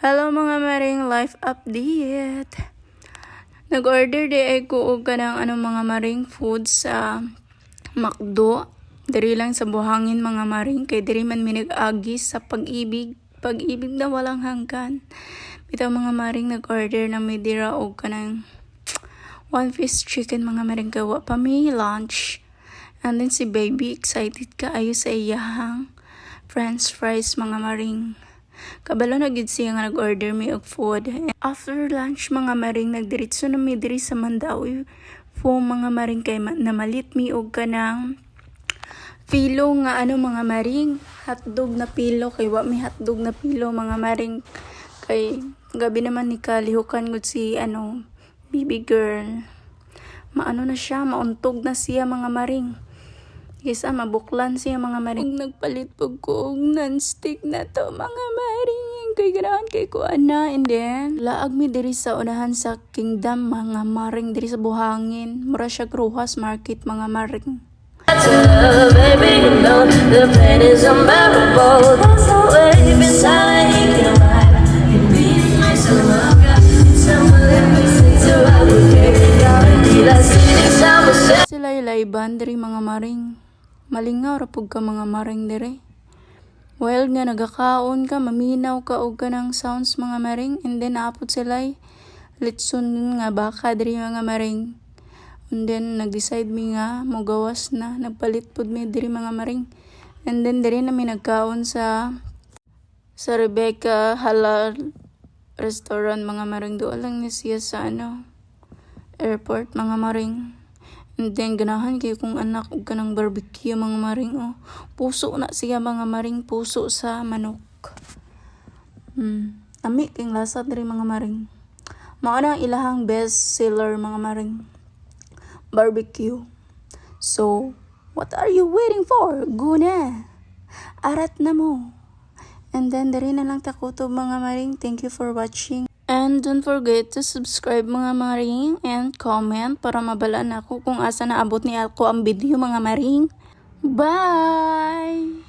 Hello mga maring life update. Nag-order di ay ko og kanang mga maring food sa McDo. Diri lang sa buhangin mga maring kay diri man minag-agi sa pag-ibig. Pag-ibig na walang hanggan. Bitaw mga maring nag-order na may dira og kanang one piece chicken mga maring gawa pa may lunch. And then si baby excited ka ayo sa iyahang french fries mga maring. Kabalo na gid siya nga nag-order mi og food. After lunch mga maring nagdiretso na mi diri sa Mandawi po mga maring kay namalit mi og kanang pilo nga mga maring hotdog na pilo kay wa mi hotdog na pilo mga maring kay gabi naman ni kalihukan gud si baby girl. Maano na siya, mauntog na siya mga maring. Isa mabuklan siya mga maring. Nagpalit pag ko og non-stick na to mga maring. Kay ganahan kay ko ana. And then laag mi diri sa unahan sa Kingdom mga maring diri sa buhangin. Mura siya Gruhas Market mga maring. Baby, you know the pain is unbearable. That's the way you've been silent. You know why? You're being nice and love. Someone let me say to I would care. Sila ilayban diri mga maring. Malingaw ra pud ka mga maring diri. While nga nagakaon ka, maminaw ka og kanang sounds mga maring, and then naapod sila litson nga baka diri mga maring. And then nag-decide mi nga mogawas na, nagpalit pud mi diri mga maring. And then diri na mi nagkaon sa Rebecca Halal Restaurant mga maring. Doon lang ni siya sa airport mga maring. And then ganahan kay kung anak og kanang barbecue mga maring puso na siya mga maring, puso sa manok. Ami king lasa diri mga maring. Mao na ilahang best seller mga maring. Barbecue. So, what are you waiting for? Guna. Arat na mo. And then diri na lang takutob mga maring. Thank you for watching. And don't forget to subscribe mga maring and comment para mabalaan ako kung asa naabot ni ako ang video mga maring. Bye!